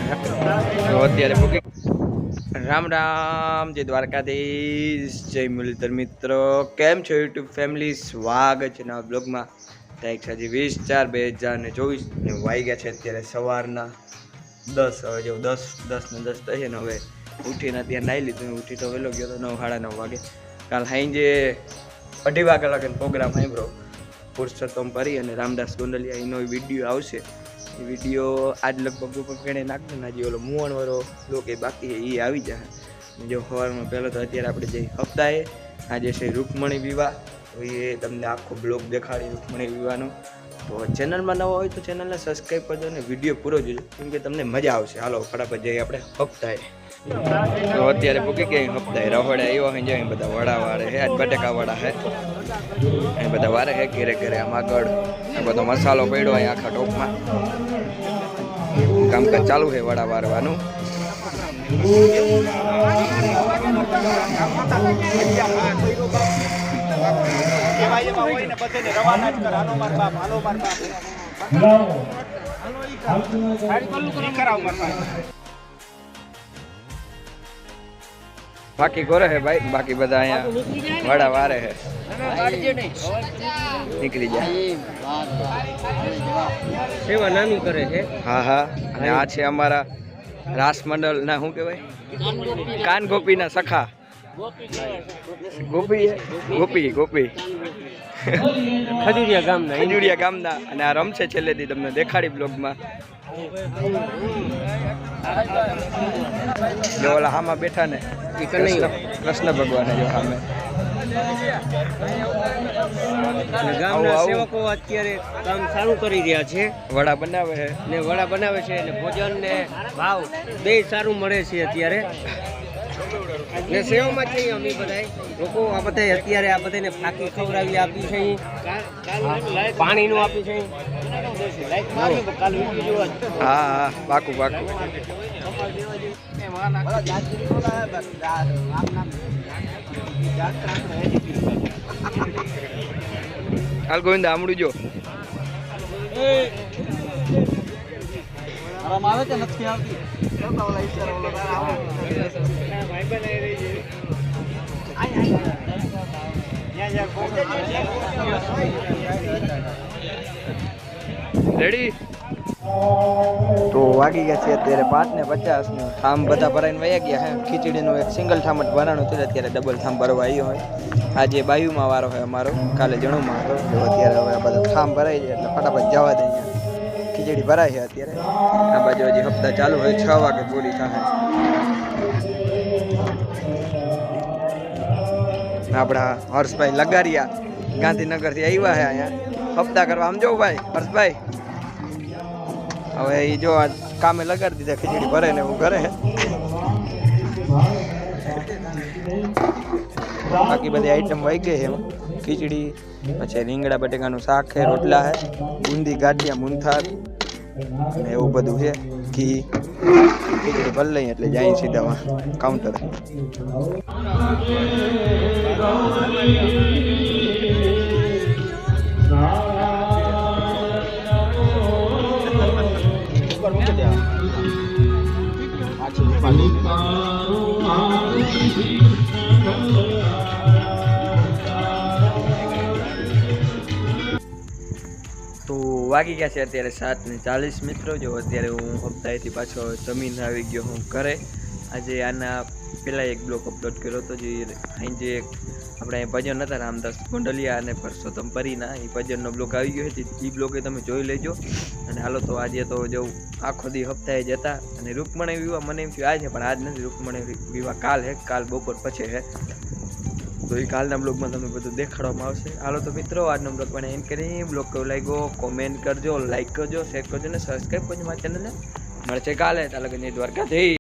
તો અત્યારે રામ રામ, જય દ્વારકાધીશ, જય મુરલીધર મિત્રો, કેમ છો યુટ્યુબ ફેમિલી? સ્વાગત છે નવા બ્લોગમાં। તારીખ છે 20/4/2024 અને વાગ્યા છે અત્યારે સવારના 10। હવે જો 10 ને 10 થશે ને હવે ઉઠીને અત્યારે નાહી લીધું। ઉઠી તો વહેલો ગયો તો 9 સાડા 9 વાગે। કાલ સાંજે 2:30 વાગે લગન પ્રોગ્રામ સાંભળો પુરુષોત્તમ પરી અને રામદાસ ગોંડલિયા એનો વિડીયો આવશે। એ વિડીયો આજ લગભગ ગણે નાખશે ને આજે ઓલો મુવણવાળો લોકો બાકી એ આવી જાય। જો સવારમાં પહેલો તો અત્યારે આપણે જે હપ્તાએ આજે છે રૂકમણી વિવાહ, તો એ તમને આખો બ્લોગ દેખાડી રૂકમણી વિવાહનો। તો ચેનલમાં નવા હોય તો ચેનલને સબસ્ક્રાઈબ કરજો અને વિડીયો પૂરો જોજો, કેમ કે તમને મજા આવશે। હાલો ફટાફટ જઈએ આપણે હપ્તાએ। તો અત્યારે પૂકી ગયા હપ્તાએ રહોડે આવ્યો હોય જાય બધા વડા વાળે હે, આજ બટેકા વડા હે એ બધા વારે હે ઘેરે ઘેરે। આમ આગળ આ બધો મસાલો પડ્યો અહીં આખા ટોપમાં, કામકાજ ચાલુ છે વડા વારવાનું। બાકી કોરે હે ભાઈ, બાકી બધા અહીંયા વડા વારે હે, નીકળી જાય સેવા નાની કરે છે। હા હા, અને આ છે અમારા રાસ મંડળ ના શું કહેવાય, કાન ગોપી ના સખા ગોપી ગોપી ગોપી ખજુરિયા ગામના, અને આ રમશે છેલ્લેથી તમને દેખાડી બ્લોગમાં। જો ઓલા હામાં બેઠા ને કૃષ્ણ ભગવાન જો સામે ગામના સેવકો અત્યારે કામ સારું કરી રહ્યા છે, વડા બનાવે છે ને વડા બનાવે છે ને ભોજન ને ભાવ બે સારું મળે છે અત્યારે ને સેવામાં છે અમે બધા લોકો આ બધા અત્યારે આ બધાને ફાંકી ખવડાવી આપી છે, પાણીનું આપી છે। હા હા પાકું પાકું। હાલ ગોવિંદ આમડું જો આવે કે નથી આવતી રેડી। તો વાગી ગયા છે અત્યારે 5:50 ને ઠામ બધા ભરાઈને વયા ગયા હે। ખીચડીનું એક સિંગલ ઠામ જ ભરાણું હતું, અત્યારે ડબલ ઠામ ભરવા આવ્યો હોય। આજે બાયુમાં વારો હોય અમારો, કાલે જણુમાં હતો, તો અત્યારે હવે આ બધા ઠામ ભરાઈ જાય એટલે ફટાફટ જવા દે। અહીંયા ખીચડી ભરાય છે અત્યારે, આ બાજુ હજી હપ્તા ચાલુ હોય, 6 વાગે પૂરી થાય। આપણા હર્ષભાઈ લગારિયા ગાંધીનગરથી આવ્યા છે અહીંયા હપ્તા કરવા। આમ જો ભાઈ હર્ષભાઈ હવે એ જો આ કામે લગાડી દીધા, ખીચડી ભરે ને એવું કરે। બાકી બધી આઈટમ વહી ગઈ છે એમાં, ખીચડી પછી રીંગણા બટેકાનું શાક છે, રોટલા છે, બુંદી ગાંઠિયા મૂંથાર ને એવું બધું છે। ઘી ખીચડી ભરી લઈએ એટલે જાય સીધા કાઉન્ટર। તો વાગી ગયા છે અત્યારે 7:40 મિત્રો। જો અત્યારે હું હપ્તાએથી પાછો જમીન આવી ગયો હું ઘરે। આજે આના પહેલાં એક બ્લોગ અપલોડ કર્યો હતો, જે સાંજે આપણે અહીં ભજન હતા રામદાસ ગોંડલિયા અને પુરુષોત્તમ પરીના, એ ભજનનો બ્લોગ આવી ગયો છે, એ બ્લોગે તમે જોઈ લેજો। અને હાલો તો આજે તો જો આખો દી હપ્તાએ જ હતા, અને રૂકમણી વિવાહ મને એમ થયું આજ છે, પણ આજ નથી, રૂકમણી વિવાહ કાલ છે, કાલ બપોર પછી છે, તો એ કાલના બ્લોગમાં તમને બધું દેખાડવામાં આવશે। હાલો તો મિત્રો આજનો બ્લોગ પણ એન્ડ કરી, બ્લોગ કેવો લાગ્યો કોમેન્ટ કરજો, લાઈક કરજો, શેર કરજો અને સબસ્ક્રાઈબ કરજો મારી ચેનલને। મળશે કાલે, ત્યાં લગન જય દ્વારકાધીશ।